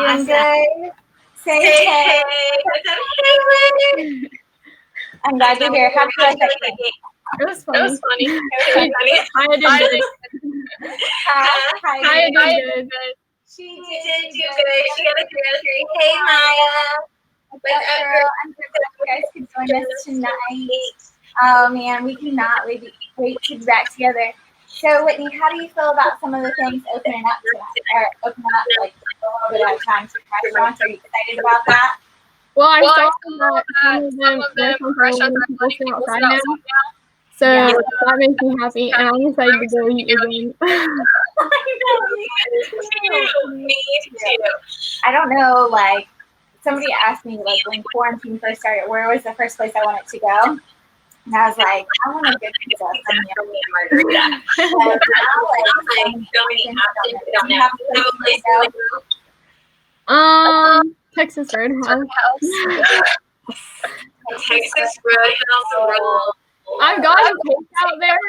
Doing good. Say hey. What's up, Caitlin? I'm glad you're here. How'd you like that game? It was funny. I did good. Hi, I did good. She did do good. She got a 303. Hey, Maya. What's up, girl? I'm so glad you guys could join us tonight. Oh, man, we cannot wait to be back together. So, Whitney, how do you feel about some of the things opening up tonight? Or opening up, like, a little bit at a time to restaurants? Are you excited about that? Well, I saw that some of them restaurants are letting people sit outside now. So that makes me happy, and I'm excited to go eat again. Me too. I don't know, like, somebody asked me, like, when quarantine first started, where was the first place I wanted to go? And I was like, I want a good pizza from Yummy margarita. now, like, so many options. I don't know. Have a place to go? Texas Roadhouse. Texas Roadhouse roll. I've gotten takeout out there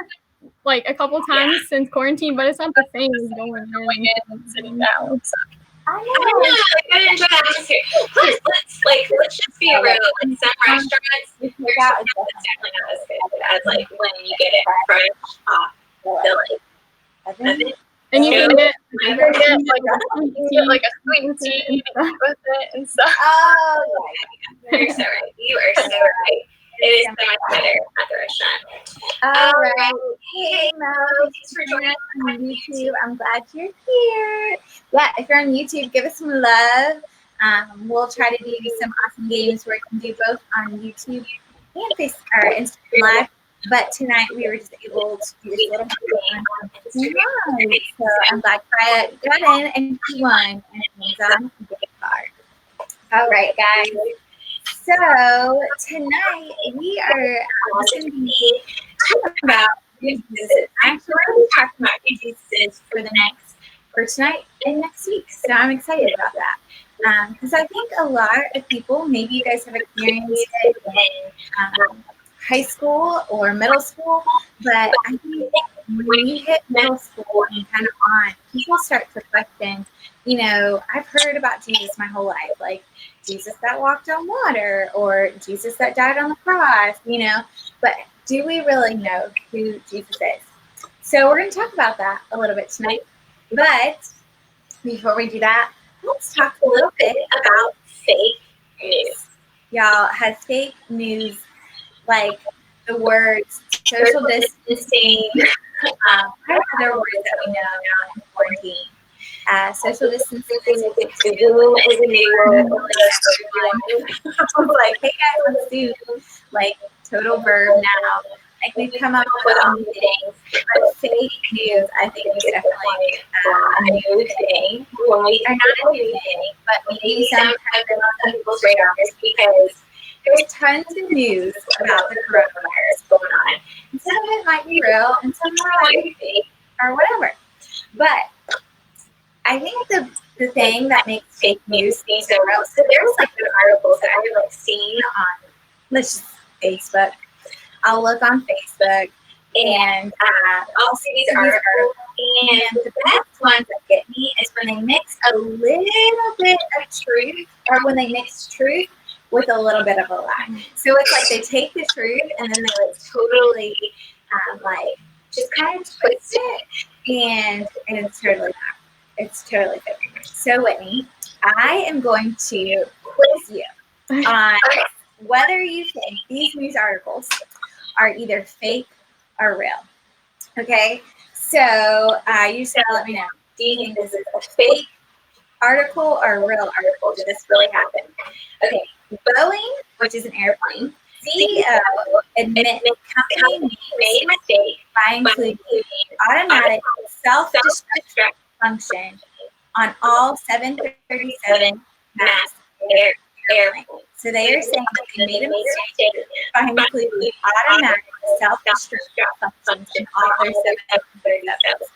like a couple times since quarantine, but it's not the same as going in and sitting down. I know. I enjoy the atmosphere. Plus, let's just be real. In some restaurants, it's definitely not as good as like when you get it fresh off the like. And you can get like a sweet tea with it and stuff. Oh, you're so right. You are so right. It is so much better at the restaurant. All right. Hey, Mo. Thanks for joining us on YouTube. I'm glad you're here. Yeah, if you're on YouTube, give us some love. We'll try to do some awesome games where we can do both on YouTube and Instagram Live. But tonight we were just able to do this little game. So I'm glad Kaya got in and she won. And he's on the gift card. All right, guys. So tonight we are going to be talking about new businesses. Actually, we're going to be talking about new businesses for tonight and next week. So I'm excited about that. Because I think a lot of people, maybe you guys have experienced it in high school or middle school, but I think when you hit middle school and kind of on, people start to question, you know, I've heard about Jesus my whole life, like Jesus that walked on water or Jesus that died on the cross, you know, but do we really know who Jesus is? So we're going to talk about that a little bit tonight, but before we do that, let's talk a little bit about fake news. Y'all, has fake news, like the words social distancing, other words that we know now in quarantine. Social distancing is a new word. Like, hey guys, let's do like total verb now. Like we've come up with all new things, but fake news I think is definitely a new thing. Well, we are not a new thing, but maybe sometimes on people's radars because there's tons of news about the coronavirus going on. And some of it might be real and some might be fake or whatever. But I think the thing that makes fake news seem so real, so there's like good articles that I've like seen on, let's just Facebook. I'll look on Facebook and I'll see these articles, and the best ones that get me is when they mix a little bit of truth, or when they mix truth with a little bit of a lie. So it's like they take the truth and then they like totally like just kind of twist it, and it's totally not. It's totally fake. So Whitney, I am going to quiz you on whether you think these news articles are either fake or real. Okay? So you just gotta let me know. Do you think this is a fake article or a real article? Did this really happen? Okay. Boeing, which is an airplane, CEO admits company made a mistake by including automatic self-destruct function on all 737 MAX airplanes. So they are saying that they made a mistake by including automatic self-destruct function in all their 737s.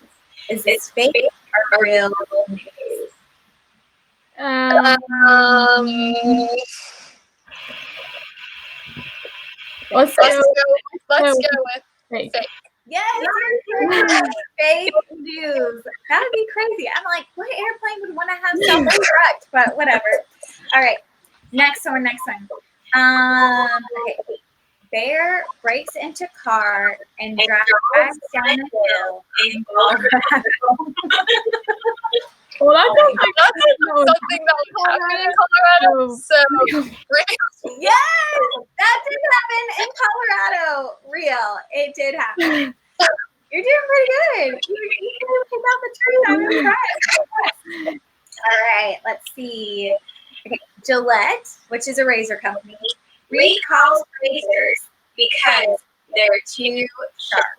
Is this fake or real news? Let's go with fake. Yes, fake news. That would be crazy. I'm like, what airplane would want to have self-destruct? But whatever. All right. Next one. Okay. Bear breaks into car and drives down a hill in Colorado. Well, that sounds like something that would happen in Colorado. So, Yes, that did happen in Colorado. Real. It did happen. You're doing pretty good. You picked out the truth. I'm impressed. All right, let's see. Okay, Gillette, which is a razor company, recalls razors because they're too sharp.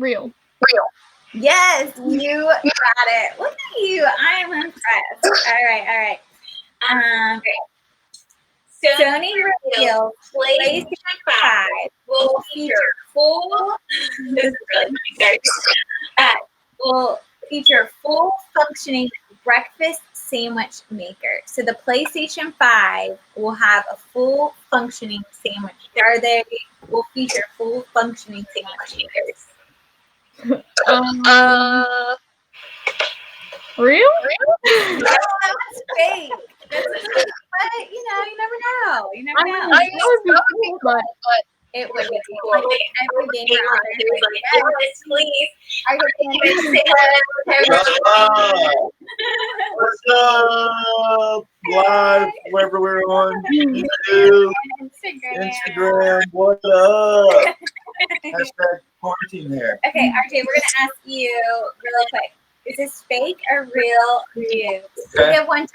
real. Yes, you got it. Look at you. I am impressed. All right. Sony reveals PlayStation 5 will feature full. This is really nice. Will feature full functioning breakfast sandwich maker. So the PlayStation 5 will have a full functioning sandwich. Will feature full functioning sandwich makers. Real? No, that's fake. But you never know. You never know. That would be cool, but It would be cool. Like every gamer out there is like, Yes, please. I What's up? Live, wherever we're on. YouTube, Instagram, what up? Hashtag quarantine here. Okay, RJ, we're gonna ask you really quick. Is this fake or real news? We'll give one to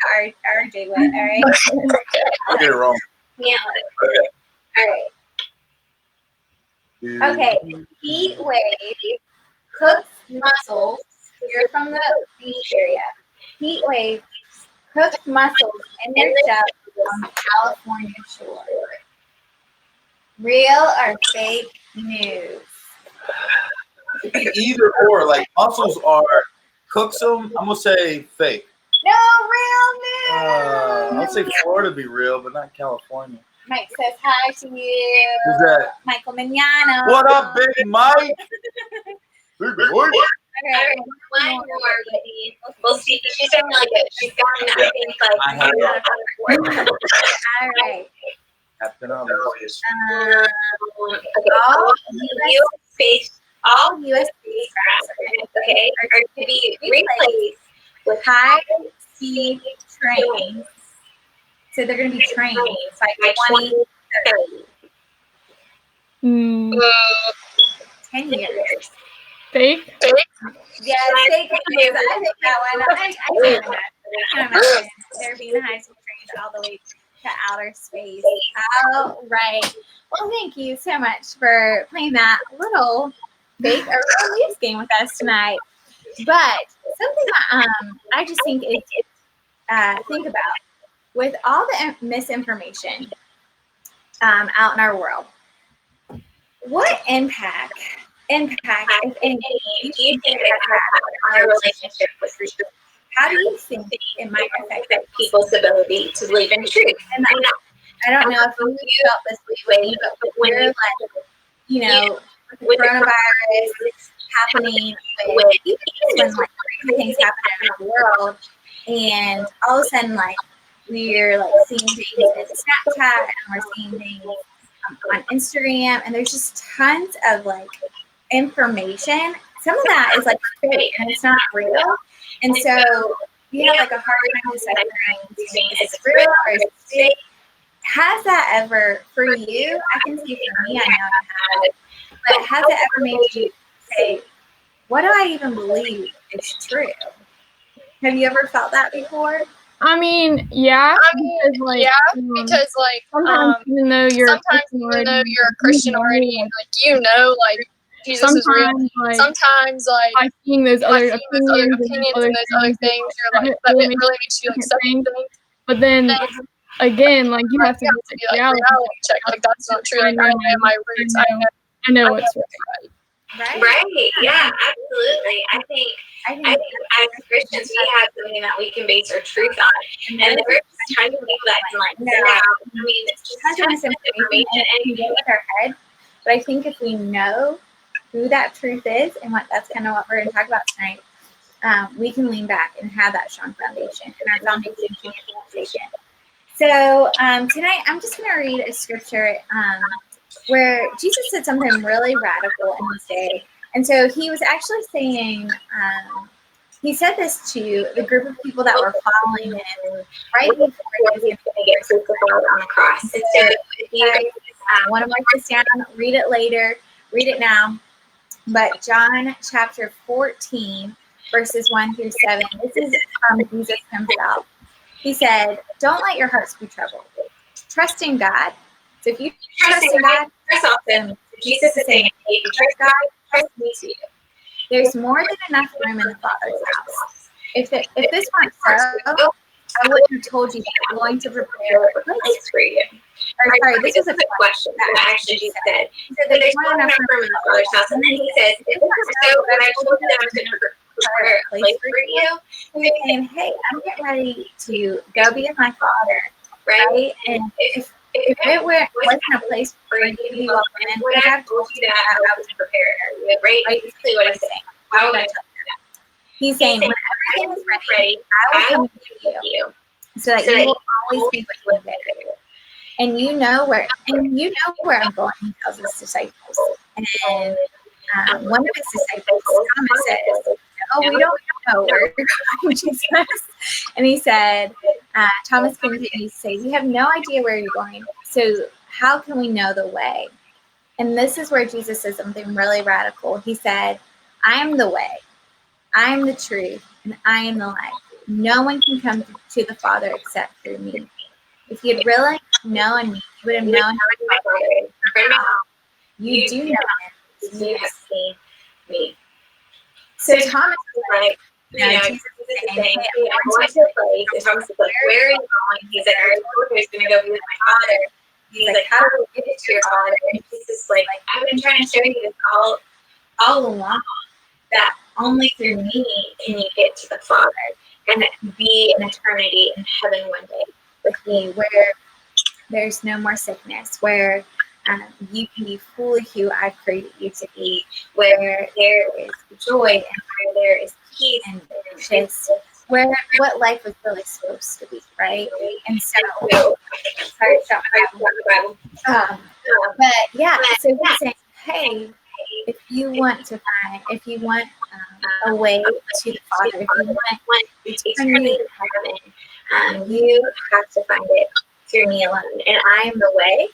RJ with, all right? I'll get it wrong. Yeah. All right. Okay. Heat wave cooks mussels. You're from the beach area. Heat wave cooks mussels in their shells on the California shore. Real or fake news? Either or, like mussels are cooks them. I'm gonna say fake. No, real news. I'd say Florida be real, but not California. Mike says hi to you. Who's that? Michael Mignano. What up, Big Mike? Big boy. Okay. One more, lady. We'll see. She's doing really good. She's gotten, I think, like, All right. Captain Obvious. All U.S. spacecraft, okay, are to be replaced with high-speed trains. So they're going to be trains by 2030. 10 years. Fake? Yeah, fake news. I think that one. I can't imagine there being high-speed trains all the way to outer space. All right. Well, thank you so much for playing that little fake or real news game with us tonight. But something that I just think is think about with all the misinformation out in our world. What impact, if any, do you think it has on our relationship with truth? How do you think it might affect people's ability to believe in truth? And I don't know if you felt this way, but when you're like, with coronavirus happening, with when like crazy things happen in the world, and all of a sudden, like we're like seeing things in Snapchat and we're seeing things on Instagram, and there's just tons of like information. Some of that is like fake and it's not real, and so you have like a hard time deciphering between is it real or is it fake. Has that ever, for you, I can see for me, I know I have, but has it ever made you say, what do I even believe is true? Have you ever felt that before? I mean, yeah. Because sometimes even though you're a Christian already, like Jesus is real. Sometimes by seeing those other opinions and those other things, you're like that really makes you like second think. But then again, like you have to be like reality check. Like that's not true. Like I know my roots. I know what's right. Right. Yeah, absolutely. I think as Christians we have something that we can base our truth on. And there's tons of people that can like send out. I mean, it's just tons of misinformation and get with our head. But I think if we know who that truth is and that's kind of what we're going to talk about tonight, we can lean back and have that strong foundation. And our foundation is communication. So tonight I'm just going to read a scripture where Jesus said something really radical in his day. And so he was actually saying, he said this to the group of people that were following him right before he was going to get crucified on the cross. And so if you want to write this down, read it later, read it now. But John chapter 14, verses 1 through 7, this is from Jesus himself. He said, don't let your hearts be troubled. Trust in God. So if you trust in God, trust also. Jesus is saying, if you trust God, trust me too. There's more than enough room in the Father's house. If this weren't so, I wouldn't have told you that I'm going to prepare a place for you. Or sorry, this was a question that actually Jesus said. He said, there's more than enough room in the Father's house. And then he says, if this weren't so, when I told you that I was going to prepare a place for you, he was saying, hey, I'm getting ready to go be with my Father, right? And if it wasn't a place for you to be welcome in, would I have told you that I was prepared? Right? Basically what he's saying. Why would I tell you that? He's saying, when everything is ready, I will come to you so that you will always be with me. And you know where I'm going, he tells his disciples. And one of his disciples, Thomas, says, no, we don't know where you're going, Jesus. And he said, Thomas continues to say, we have no idea where you're going, so how can we know the way? And this is where Jesus says something really radical. He said, I am the way, I am the truth, and I am the life. No one can come to the Father except through me. If you had really known me, you would have known my Father. You do know him, you have seen me. So Thomas is like, Jesus is saying, hey, I'm going to a place. And Thomas is like, where are you going? He's like, I told you I was going to go be with my Father. He's like, how do we get to your Father? And Jesus is like, I've been trying to show you this all along, that only through me can you get to the Father and be in eternity in heaven one day with me, where there's no more sickness, where you can be fully who I've created you to be, where there is joy and where there is peace and just where what life was really supposed to be, right? And so, sorry, stop the Bible. But yeah, so he's saying, hey, if you want a way to the Father, if you want eternity in heaven, you have to find it through me alone, and I am the way.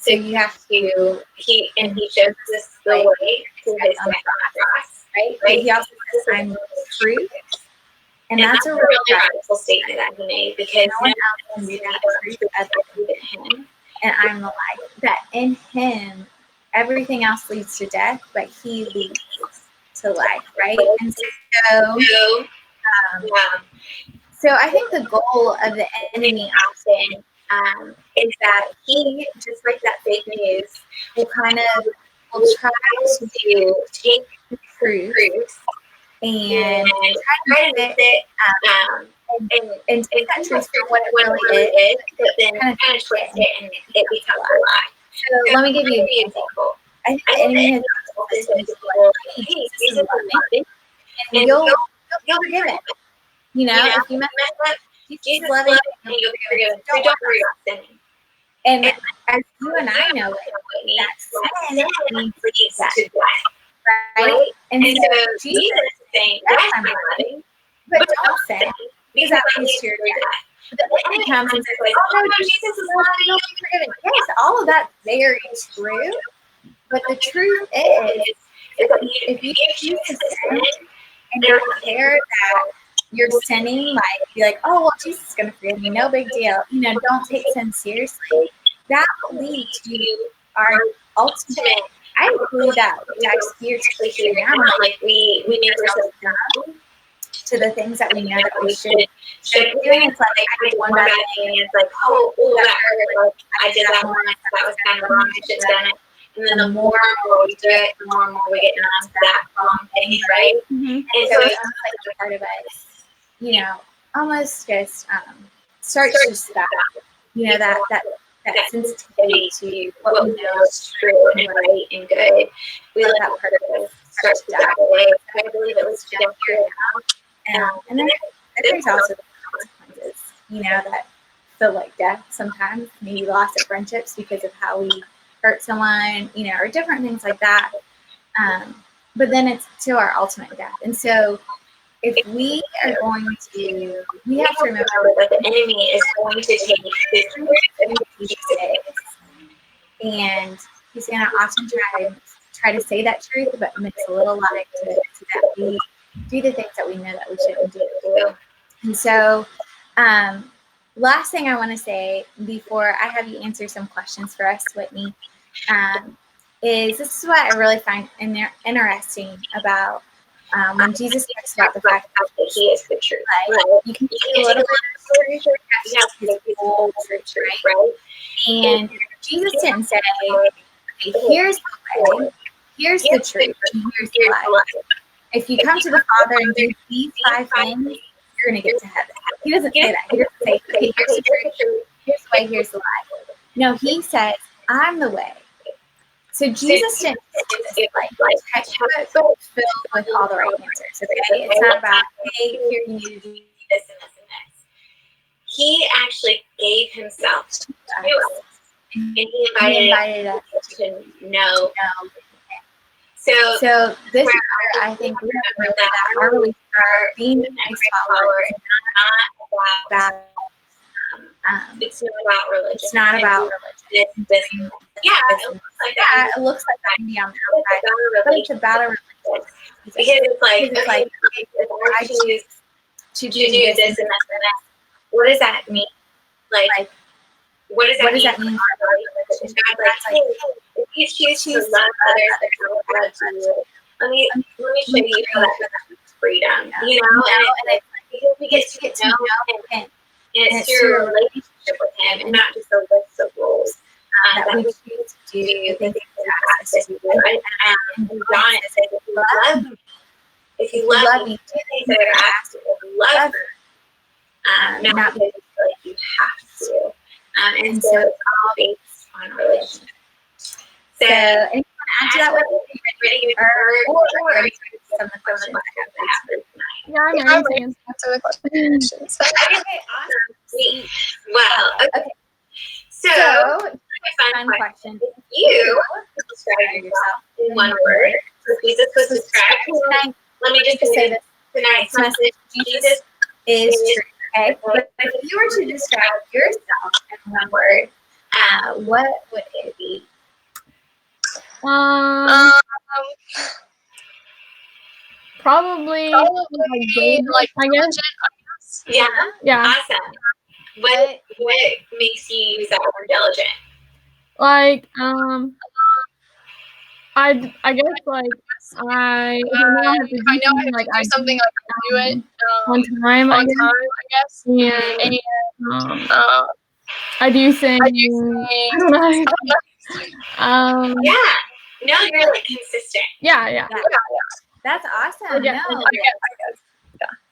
So you have to, he shows us the way to his cross, right? But he also says, I'm the truth. And that's a really radical statement that he made, because no one else can do that truth other than him. And I'm the life. That in him, everything else leads to death, but he leads to life, right? And so I think the goal of the enemy often is that he, just like that fake news, will try to take the truth and try to make it and take that truth for what it really is, but then kind of twist it and it becomes a lie. So let me give you an example. I think the enemy has this people, hey, Jesus is loving, and you'll forgive it. You know, if you mess up, Jesus loving, and you'll be forgiven. So don't worry about sinning. And as you and I know, that sin leads to death, right? And so Jesus is saying, yes, I'm loving, but don't sin, because that leads to your death. But the enemy comes and says, oh no, Jesus is loving, you'll be forgiven. Yes, all of that's very true, but the truth is that if you choose to sin and you're prepared that you're sinning, like, be like, oh, well, Jesus is going to forgive me, no big deal. You know, don't take sin seriously. That will lead to our ultimate, I believe that spiritually here now, like we make ourselves dumb to the things that we know that we should be doing. It's like, I did one bad thing, and it's like, oh, that hurt, like, I did that once, that was kind of wrong, I should have done it. And then the more and more we do it, the more and more we get into that wrong thing, right? Mm-hmm. And so it's almost like a part of us, you know, almost just starts to stop, you know, that that sensitivity to what we know is true and right and good. We let that purpose start to die away. I believe it was just here now. And then there's also the consequences, that feel like death sometimes, maybe loss of friendships because of how we hurt someone, or different things like that. But then it's to our ultimate death. And so if we are going to, we have to remember that the enemy is going to take this truth and he's going to often try to say that truth, but mix a little lie to that we do the things that we know that we shouldn't do. And so, last thing I want to say before I have you answer some questions for us, Whitney, is this is what I really find interesting about when Jesus talks about the fact that he is the truth. Right? You can see a little bit of truth, you have to see the whole truth, right? And Jesus didn't say, okay, here's the way, here's the truth, and here's the lie. If you come to the Father and do these 5 things, you're going to get to heaven. He doesn't say that. He doesn't say, okay, here's the truth, here's the way, here's the lie. No, he says, I'm the way. So Jesus didn't say this like textbook filled with all the right answers. Okay, it's not about, hey, here you need to do this and this and this. He actually gave himself to us, and he invited us to know. So this is where I think we remember that our really start being a nice follower is not about it's not about religion. It's not about religion. It's business. Yeah, it looks like that can be on the outside, but it's about a religion. Because it's like if I choose to do this and that, what does that mean? Like what does that mean for our religion? God's like, hey, if you choose to love others like how God loves you, let me show you how that becomes freedom. And it's because we get to know him, and it's through a relationship with him, and not just a list of rules that we choose to do things that ask us to do. And John says, if you love me, do things that are asked of you. Love her, not because you feel like you have to. And so it's all based on relationship. So, anyone add to that? What are you ready or some of the questions I have tonight? Yeah, I'm ready to answer the questions. Okay, awesome. Sweet. Well, okay. So fun question. If you describe yourself in one word, so Jesus was described tonight. Let me just say this. Tonight's message, Jesus is true. Okay, but if you were to describe yourself in one word, what would it be? Probably like I guess. Yeah. Awesome. What makes you use that word diligent? Like I guess like I know I have to do something like I do it on time, I guess. And I do sing. I don't know. Yeah. No, you're like consistent. Yeah. That's awesome. Yeah, no. I guess.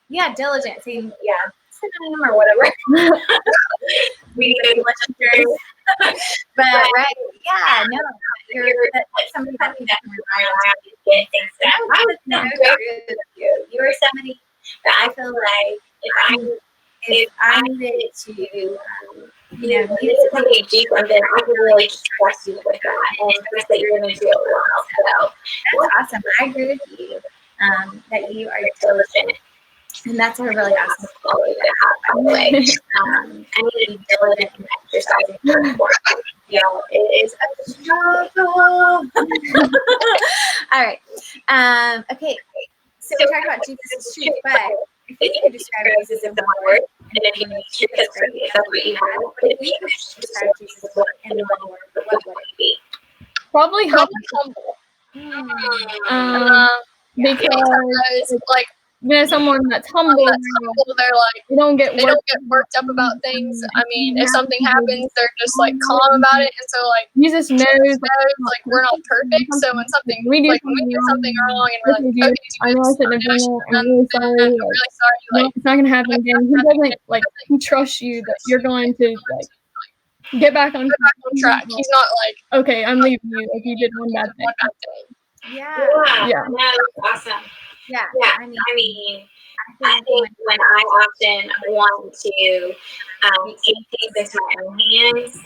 Yeah, diligent. Synonym or whatever. We need to but right, yeah, no, you're somebody that we can rely on to get things done. I would agree with you. You are somebody that I feel like if I needed to, needed to take deep on then I can really just trust you with that and trust that you're going to do it well. So that's awesome. I agree with you that you are diligent. And that's a really awesome quality to have, by the way. I need to be diligent in exercising. It is a struggle. All right. Okay. So we're talking about Jesus' truth, but if you could describe Jesus in one word, and if you need to, that's great. If that's what you have. But if you could describe Jesus in one word, what would it be? Probably humble. Because like someone that's humble, they're like they don't get worked up about things. I mean, if something happens, they're just like calm about it. And so like Jesus knows like we're not perfect. So when we do something wrong and we're like, okay, I know I shouldn't have done it. I'm really sorry. Like it's not gonna happen again. He doesn't he trusts you that you're going to get back on track. He's not like, okay, I'm leaving you. Like you did one bad thing. Yeah. Yeah. No, that's awesome. Yeah. Yeah, I mean, I think when I often want to take things into my own hands,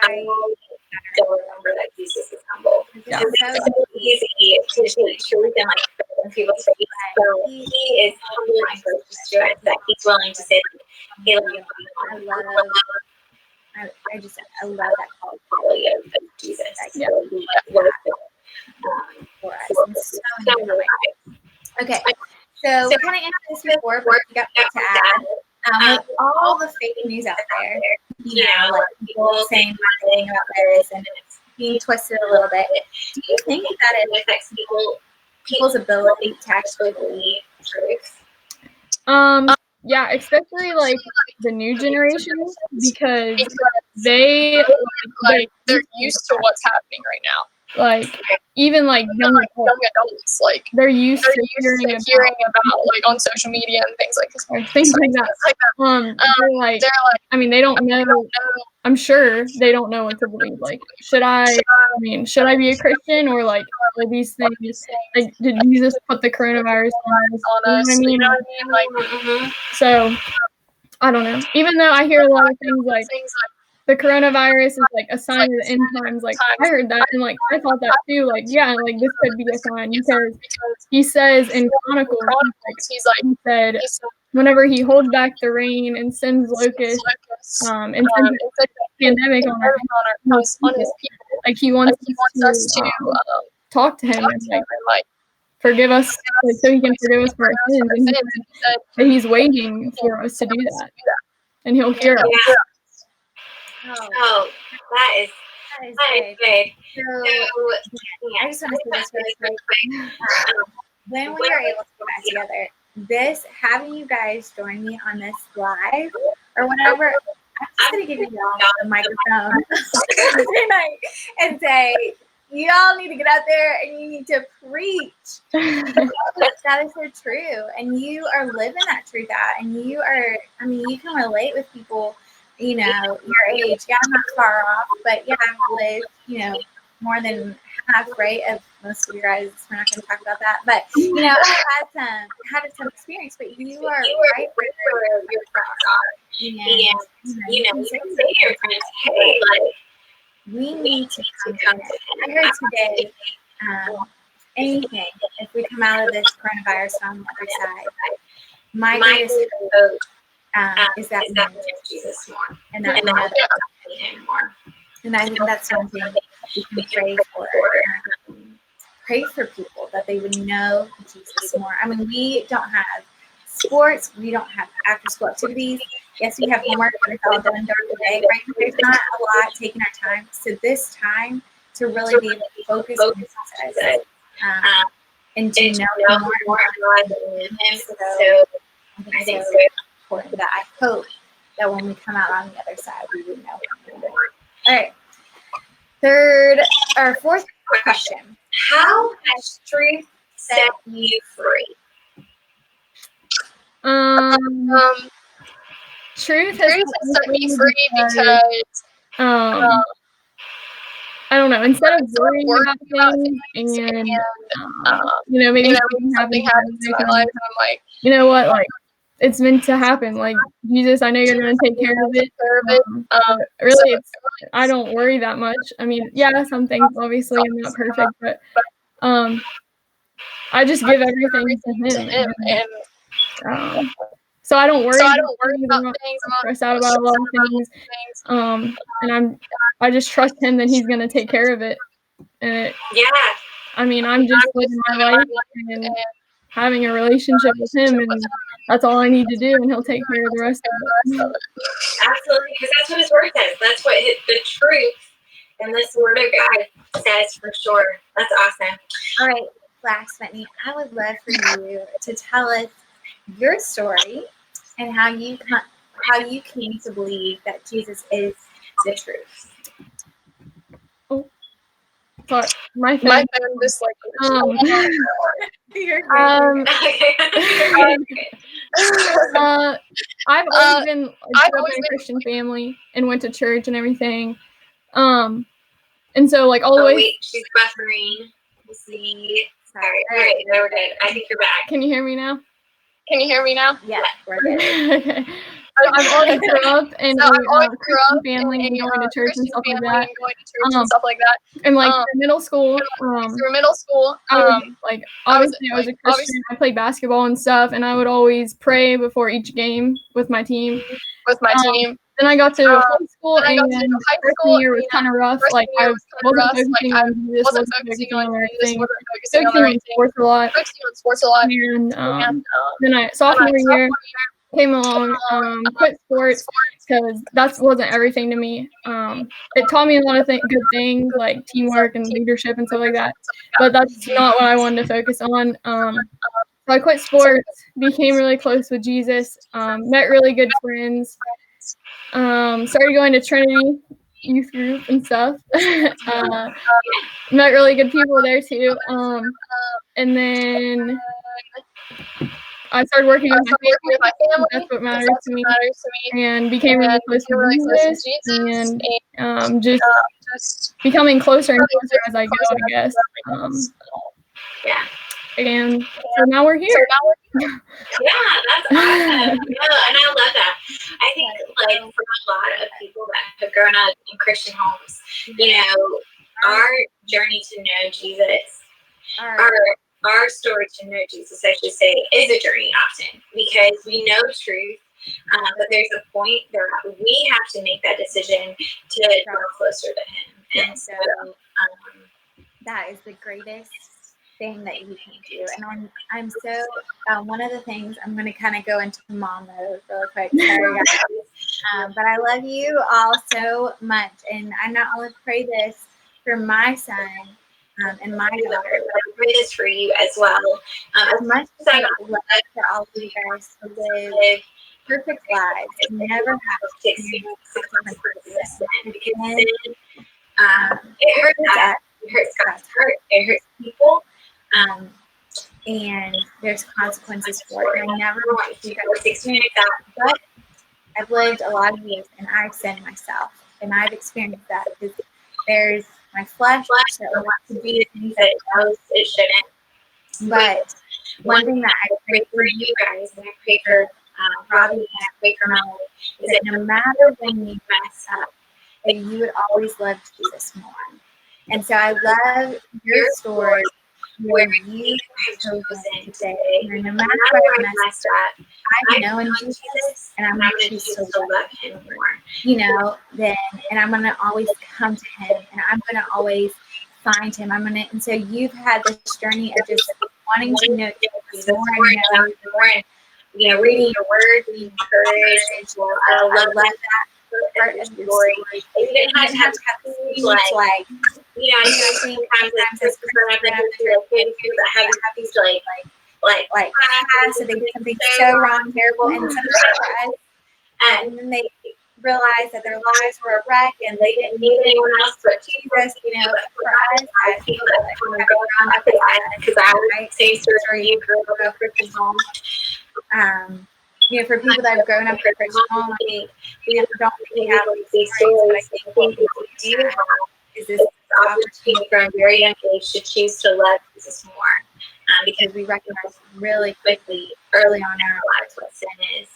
I don't remember that Jesus is humble. Yeah. Because it's so easy to take truth and like put it in people's face. So he is humble and gracious to us that he's willing to say, like, hey, let me I love that quality of Jesus. Yeah. So he works for us. It's so important. Okay. So we kind of answered this before, but we got more to add. With all the fake news out there, you know, like people saying one thing about this and it's being twisted a little bit. Do you think that it affects people's ability to actually believe truth? Yeah, especially like the new generation because they're used to what's happening right now. Like even like young adults, like they're used to hearing about like on social media and things like this. things like that. They're like, I mean, they don't know. I'm sure they don't know what to believe. Like, should I be a Christian or like are these things? Like, did Jesus put the coronavirus on us? You know what I mean? Like, so I don't know. Even though I hear a lot of things like the coronavirus is like a sign of the end times. Like I heard that and like I thought that too. Like yeah, like this could be a sign because he says in Chronicles, he said whenever he holds back the rain and sends locusts, and sends a pandemic on his people, like he wants us to talk to him and like forgive us, like so he can forgive us for our sins. And he said that he's waiting for us to do that, and he'll hear us. Oh, that is good. So, I just want to say this really quick. When we are able to get back together, having you guys join me on this live or whatever, I'm just going to give you all the microphone tonight and say, y'all need to get out there and you need to preach. That is so true. And you are living that truth out. And you can relate with people, you know, your age. Yeah, I'm not far off, but yeah, I've lived, more than half, right, of most of you guys. We're not going to talk about that. But, I've had some experience, but you are right where your friends are. And, you can say to your friends, hey, like, we need to come together. I heard today, anything, if we come out of this coronavirus on the other side, my greatest hope is that we know Jesus more. And that we know him more. And I think that's something we can pray for. Pray for people that they would know Jesus more. I mean, we don't have sports. We don't have after-school activities. Yes, we have homework, but it's all done during the day, right? There's not a lot taking our time. So this time to really be able to focus on Jesus and to know more about him. So I think it's so important that I hope that when we come out on the other side, we would know him more. All right. Fourth question. How has truth set you free? Truth has set me free because I don't know. Instead of worrying about things and maybe something happens in my life, and I'm like, you know what, like it's meant to happen. Like Jesus, I know you're going to take care of it. Really, I don't worry that much. I mean, yeah, some things obviously I'm not perfect, but I just give everything to him, and so I don't worry about things. I'm stressed out about a lot of things. And I just trust him that he's gonna take care of it. And I'm just living my life and having a relationship with him, and that's all I need to do, and he'll take care of the rest of it. Absolutely, because that's what his word says. That's what the truth and this word of God says for sure. That's awesome. All right, last, Whitney, I would love for you to tell us your story and how you came to believe that Jesus is the truth. Sorry, my phone. My phone just like. You're I've always been I've grew up always in a been- Christian family and went to church and everything. And so like all the Oh way. wait, she's buffering. We'll see. Sorry. All right, no, we're good. I think you're back. Can you hear me now? Can you hear me now? Yeah, we're good. Okay. So I've always grew up in So I've always a grew Christian up family and in going to church and Christian stuff like family that. and going to church and stuff like that. And like Um, in middle school, Through middle school, I was like obviously I was a Christian. I played basketball and stuff, and I would always pray before each game with my team. with my team. Then I got to high school, then I got and to high freshman school, year was and kind of rough. freshman Like year I was kinda wasn't rough. Like, focusing I on Jesus, wasn't wasn't focusing focusing on on Jesus, everything. wasn't focusing on Focusing on everything. sports a lot. Focusing on sports a lot. And And then I sophomore year came along, quit sports because that wasn't everything to me. It taught me a lot of good things like teamwork and leadership and stuff like that. But that's not what I wanted to focus on. So I quit sports, became really close with Jesus, met really good friends, started going to Trinity youth group and stuff. Met really good people there too. And then I started working with my family. That's what matters to me. And became really close with Jesus, and just becoming closer and closer as I go, I guess. Yeah. And so now we're here. Yeah, that's awesome. No, and I love that. I think like for a lot of people that have grown up in Christian homes, you know, our journey to know Jesus, our story to know Jesus, I should say, is a journey often because we know truth, but there's a point that we have to make that decision to draw closer to Him. And so that is the greatest thing that you can do. And I'm so one of the things I'm going to kind of go into mom mode really quick. Sorry, guys. But I love you all so much, and I not only pray this for my son and my daughter, but I pray this for you as well. as much as I would love for all of you guys to live perfect lives and never have to experience consequences of sin, because sin, it hurts us. It hurts God's heart. It hurts people. And there's consequences for it. And I never want you guys to experience that. But I've lived a lot of years and I've sinned myself. And I've experienced that because there's my flesh that wants to do the things that it knows it shouldn't. But one thing that I pray for you guys, and I pray for Robbie and I pray for Melody, is that no matter when you mess up, that you would always love Jesus more. And so I love your story where you have chosen to say, no matter what I messed up, I know in Jesus, and I'm going to choose to love Him more. You know, then, and I'm going to always come to Him, and I'm going to always find Him. And so you've had this journey of just wanting to know Jesus more and know Him more, and you know, reading your word, being encouraged. And so I love that part of your story. You didn't have to have these like, you know, I think sometimes it's growing up in people that have these like past, so they did something so wrong, terrible, and sometimes and then they realize that their lives were a wreck and they didn't need anyone else but Jesus. You know, but for us, I feel that when we're growing up, because I same story, you grew up in a Christian home. You know, for people that have grown up in a Christian home, we don't really have these stories, but I think what we do have is this opportunity from a very young age to choose to love Jesus more, because we recognize really quickly, early on in our lives, what sin is,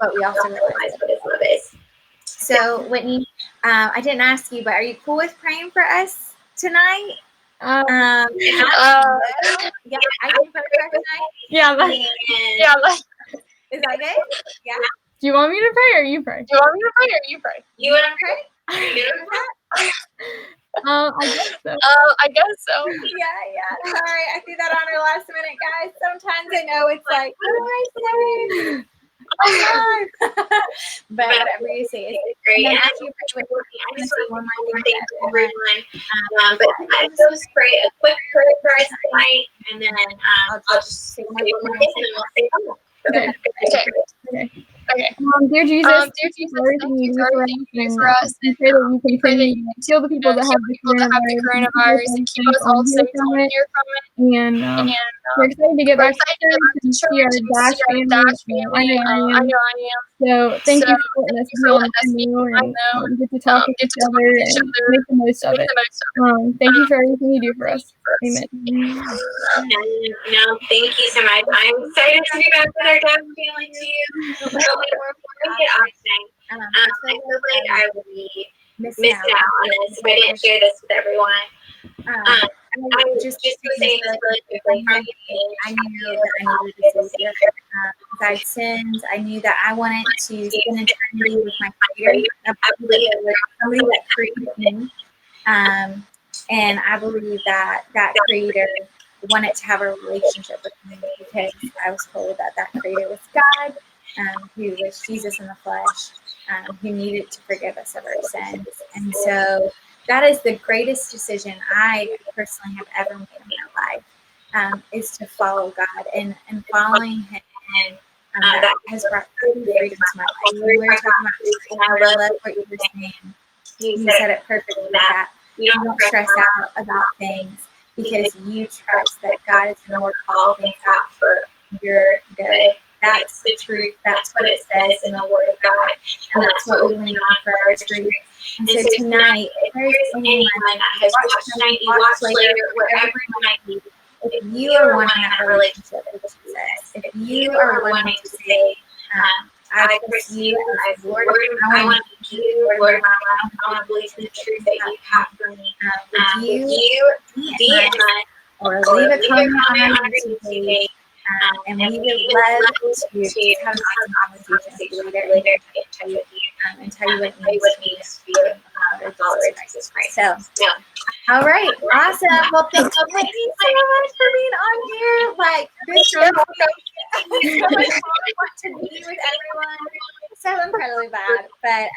but we also realize what His love is. So, Whitney, I didn't ask you, but are you cool with praying for us tonight? Yeah, I can pray for us tonight. Yeah, Is that good? Yeah. Do you want me to pray or you pray? You want to pray? Are you good with that? I guess so. Yeah. Sorry, I threw that on her last minute, guys. Sometimes I know it's like, what am I saying? But whatever you say, it's great. And as you pray with me, I just say one more thing to everyone. But I just pray a quick prayer for us tonight, and then I'll just say one more thing, and then we'll say, Okay. Okay. Dear Jesus, Dear Jesus, thank you for everything you do for us, and and pray that you we pray that continue to heal the people that have the coronavirus and keep us all safe from it. here from it. And we're excited to get We're back to excited to get back to church and church see our and Dash see our family. Dash I family. know I am. I am. So thank you for letting us thank you be for on letting us be the on and the get to talk with get each to talk other with each and other, make the most of make it. the most of it. Thank you for everything you do for us. Amen. And no, thank you so much. I'm excited to be back with our dad family too. But before we get off tonight, I feel like I would be missing out on this if I didn't share this with everyone. I just was saying this really quickly from the beginning. I knew that I needed a savior. Because I'd sinned. I knew that I wanted to spend eternity with my Creator. I believe that there was somebody that created me. And I believe that that Creator wanted to have a relationship with me because I was told that that Creator was God, who was Jesus in the flesh, who needed to forgive us of our sins. And so that is the greatest decision I personally have ever made in my life, is to follow God and following Him. That has brought freedom to my life. We were talking about this, and I love what you were saying. You said it perfectly, that you don't stress out about things because you trust that God is going to work all things out for your good. That's the truth. That's what it says in the Word of God. And that's what we lean on for our truth. And so tonight, if there's anyone that has watched tonight, you watch later, wherever you might be, if you are wanting that relationship with Jesus, if you are wanting to say, I trust you as Lord, I want to be you, Lord, I want to believe the truth that you have for me. Would you DM us or leave a comment on our YouTube page, and we would love to just have an awesome conversation later and get in touch with you and tell you what it means to be a follower of Jesus Christ. So, all right, awesome. Well, thank you so much for being on here. Like, this so much fun to be with everyone. So incredibly bad, but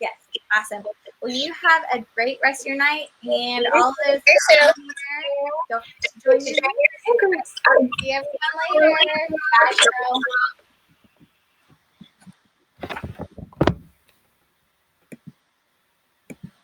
yes, awesome. Well, you have a great rest of your night, and all those here, don't join your see everyone later. Bye, girl.